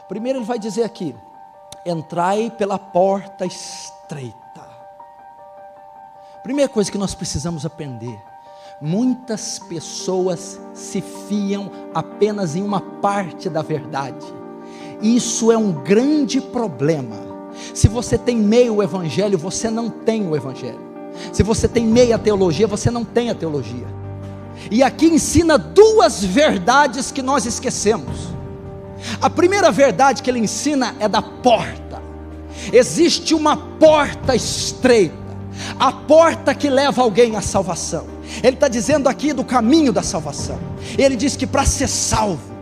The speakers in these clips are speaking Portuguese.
Primeiro ele vai dizer aqui: entrai pela porta estreita. Primeira coisa que nós precisamos aprender: muitas pessoas se fiam apenas em uma parte da verdade. Isso é um grande problema. Se você tem meio evangelho, você não tem o evangelho. Se você tem meia teologia, você não tem a teologia. E aqui ensina duas verdades que nós esquecemos. A primeira verdade que ele ensina é da porta. Existe uma porta estreita, a porta que leva alguém à salvação. Ele está dizendo aqui do caminho da salvação. Ele diz que para ser salvo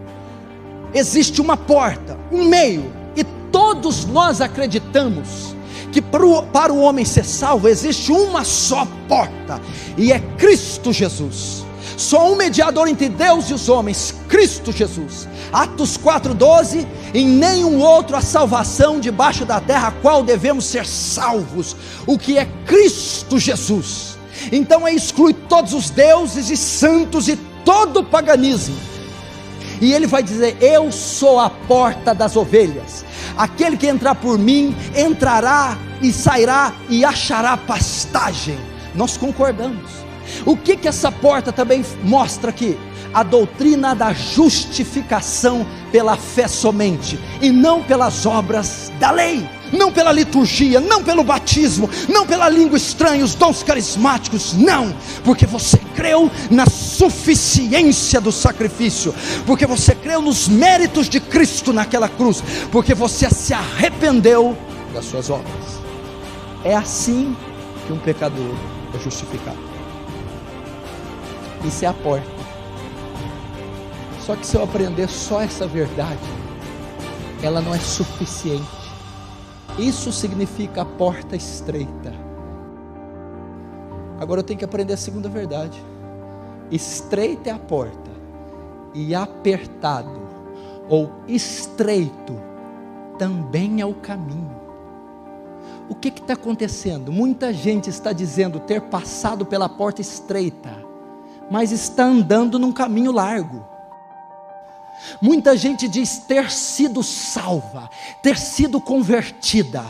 existe uma porta, um meio, e todos nós acreditamos que para o homem ser salvo existe uma só porta, e é Cristo Jesus. Só um mediador entre Deus e os homens, Cristo Jesus. Atos 4,12: em nenhum outro há salvação debaixo da terra, a qual devemos ser salvos, o que é Cristo Jesus. Então exclui todos os deuses e santos e todo o paganismo. E ele vai dizer: eu sou a porta das ovelhas. Aquele que entrar por mim, entrará e sairá e achará pastagem. Nós concordamos. O que essa porta também mostra aqui? A doutrina da justificação pela fé somente, e não pelas obras da lei, não pela liturgia, não pelo batismo, não pela língua estranha, os dons carismáticos, não, porque você creu na suficiência do sacrifício, porque você creu nos méritos de Cristo naquela cruz, porque você se arrependeu das suas obras. É assim que um pecador é justificado. Isso é a porta. Só que se eu aprender só essa verdade, ela não é suficiente. Isso significa a porta estreita. Agora eu tenho que aprender a segunda verdade. Estreita é a porta, e apertado ou estreito também é o caminho. O que está acontecendo? Muita gente está dizendo ter passado pela porta estreita, mas está andando num caminho largo. Muita gente diz ter sido salva, ter sido convertida,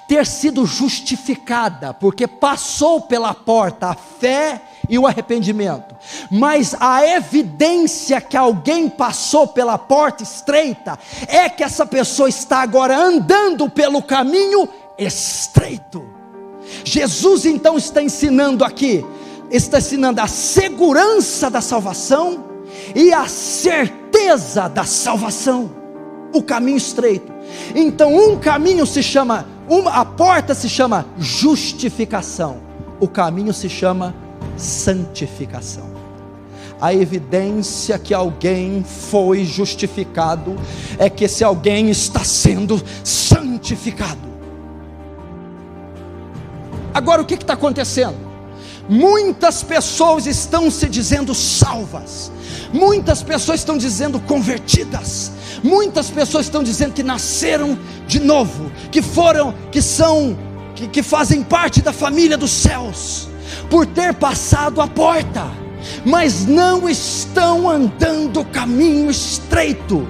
ter sido justificada, porque passou pela porta a fé e o arrependimento, mas a evidência que alguém passou pela porta estreita é que essa pessoa está agora andando pelo caminho estreito. Jesus então está ensinando aqui, está ensinando a segurança da salvação e a certeza da salvação, o caminho estreito. Então um caminho se chama, a porta se chama justificação, o caminho se chama santificação. A evidência que alguém foi justificado é que esse alguém está sendo santificado. Agora o que está acontecendo? Muitas pessoas estão se dizendo salvas, muitas pessoas estão dizendo convertidas, muitas pessoas estão dizendo que nasceram de novo, que fazem parte da família dos céus, por ter passado a porta, mas não estão andando o caminho estreito.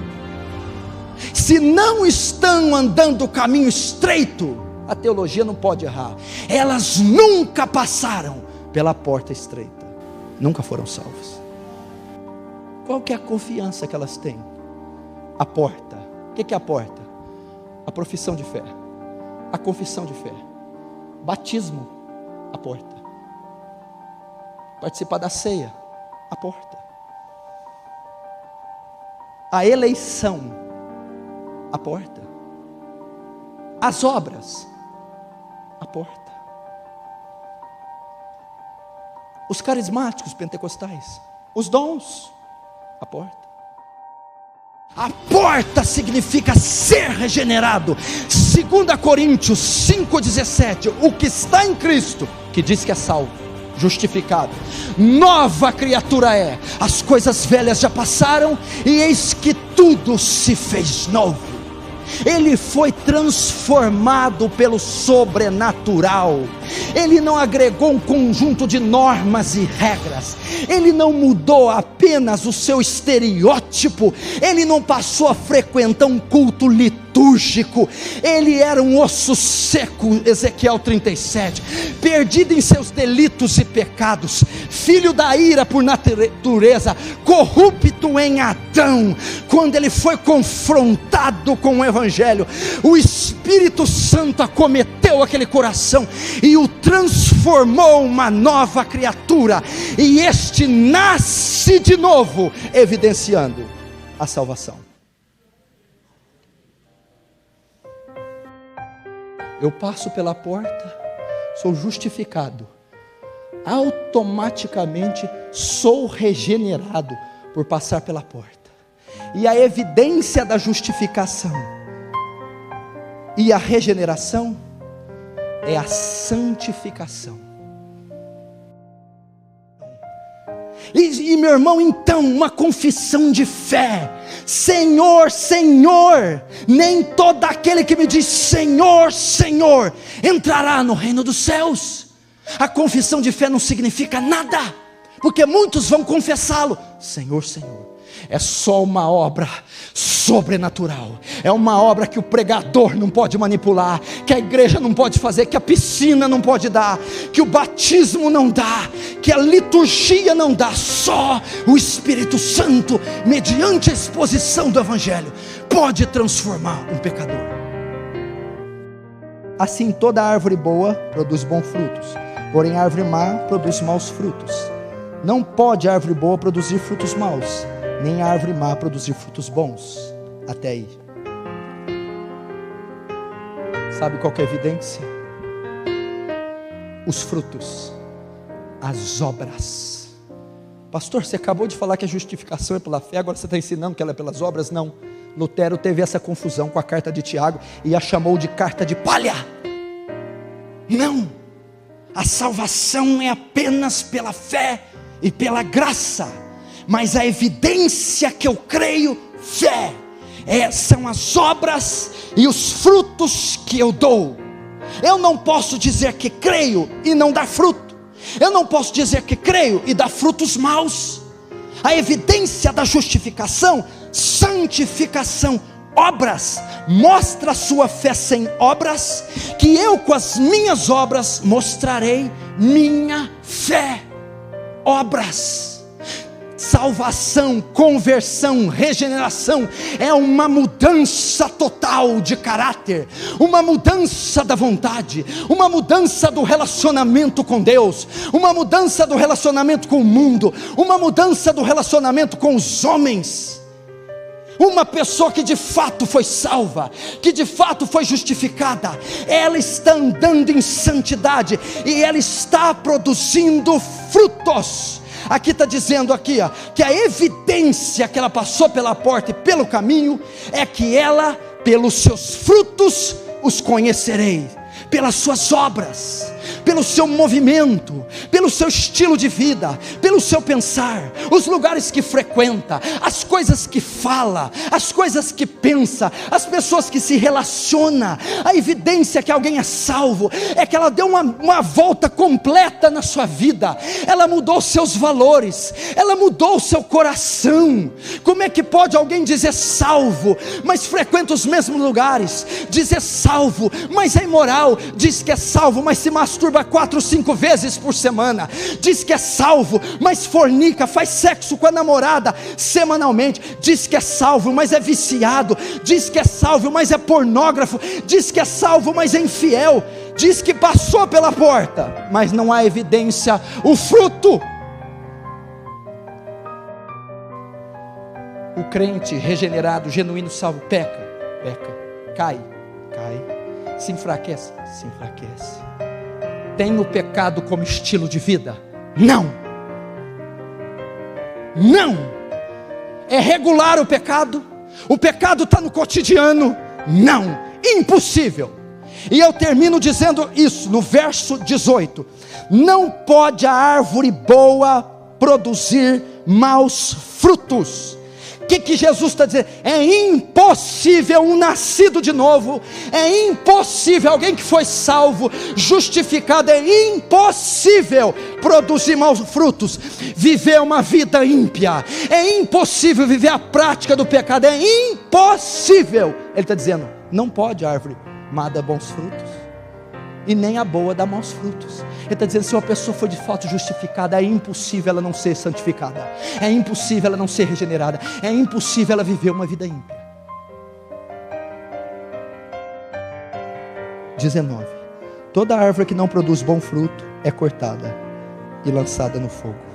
Se não estão andando o caminho estreito, a teologia não pode errar, elas nunca passaram pela porta estreita, nunca foram salvos. Qual que é a confiança que elas têm? A porta. O que é a porta? A profissão de fé, a confissão de fé, batismo, a porta, participar da ceia, a porta, a eleição, a porta, as obras, a porta. Os carismáticos pentecostais, os dons, a porta. A porta significa ser regenerado. 2 Coríntios 5,17, o que está em Cristo, que diz que é salvo, justificado, nova criatura é, as coisas velhas já passaram, e eis que tudo se fez novo. ele foi transformado pelo sobrenatural. Ele não agregou um conjunto de normas e regras, ele não mudou apenas o seu estereótipo, ele não passou a frequentar um culto litúrgico, ele era um osso seco, Ezequiel 37, perdido em seus delitos e pecados, filho da ira por natureza, corrupto em Adão. Quando ele foi confrontado com o Evangelho, o Espírito Santo acometeu aquele coração e o transformou uma nova criatura, e este nasce de novo, evidenciando a salvação. Eu passo pela porta, sou justificado, automaticamente sou regenerado por passar pela porta. E a evidência da justificação e a regeneração é a santificação. E meu irmão, então, uma confissão de fé: Senhor, Senhor, nem todo aquele que me diz Senhor, Senhor, entrará no reino dos céus. A confissão de fé não significa nada, porque muitos vão confessá-lo, Senhor, Senhor. É só uma obra sobrenatural, é uma obra que o pregador não pode manipular, que a igreja não pode fazer, que a piscina não pode dar, que o batismo não dá, que a liturgia não dá. Só o Espírito Santo, mediante a exposição do Evangelho, pode transformar um pecador. Assim toda árvore boa produz bons frutos, porém a árvore má produz maus frutos. Não pode a árvore boa produzir frutos maus, nem a árvore má produzir frutos bons. Até aí. Sabe qual que é a evidência? Os frutos, as obras. Pastor, você acabou de falar que a justificação é pela fé, agora você está ensinando que ela é pelas obras? Não. Lutero teve essa confusão com a carta de Tiago e a chamou de carta de palha. Não, a salvação é apenas pela fé e pela graça, mas a evidência que eu creio, fé, são as obras e os frutos que eu dou. Eu não posso dizer que creio e não dar fruto, eu não posso dizer que creio e dar frutos maus. A evidência da justificação, santificação, obras, mostra a sua fé sem obras, que eu com as minhas obras mostrarei minha fé. Obras, salvação, conversão, regeneração é uma mudança total de caráter, uma mudança da vontade, uma mudança do relacionamento com Deus, uma mudança do relacionamento com o mundo, uma mudança do relacionamento com os homens. Uma pessoa que de fato foi salva, que de fato foi justificada, ela está andando em santidade e ela está produzindo frutos. Aqui está dizendo aqui, ó, que a evidência que ela passou pela porta e pelo caminho é que ela, pelos seus frutos os conhecerei, pelas suas obras, pelo seu movimento, pelo seu estilo de vida, pelo seu pensar, os lugares que frequenta, as coisas que fala, as coisas que pensa, as pessoas que se relaciona. A evidência que alguém é salvo é que ela deu uma volta completa na sua vida, ela mudou seus valores, ela mudou o seu coração. Como é que pode alguém dizer salvo, mas frequenta os mesmos lugares, dizer salvo, mas é imoral, diz que é salvo, mas se masturba 4, 5 vezes por semana, diz que é salvo, mas fornica, faz sexo com a namorada semanalmente, diz que é salvo, mas é viciado, diz que é salvo, mas é pornógrafo, diz que é salvo, mas é infiel, diz que passou pela porta, mas não há evidência, o fruto. O crente regenerado, genuíno, salvo, peca, cai, se enfraquece, tem o pecado como estilo de vida? Não. É regular o pecado está no cotidiano? Não, impossível. E eu termino dizendo isso no verso 18: não pode a árvore boa produzir maus frutos, que Jesus está dizendo? É impossível um nascido de novo, é impossível alguém que foi salvo, justificado, é impossível produzir maus frutos, viver uma vida ímpia, é impossível viver a prática do pecado, é impossível. Ele está dizendo, não pode a árvore má dar bons frutos, e nem a boa dar maus frutos. Ele está dizendo, se uma pessoa for de fato justificada, é impossível ela não ser santificada, é impossível ela não ser regenerada, é impossível ela viver uma vida ímpia. 19. Toda árvore que não produz bom fruto é cortada e lançada no fogo.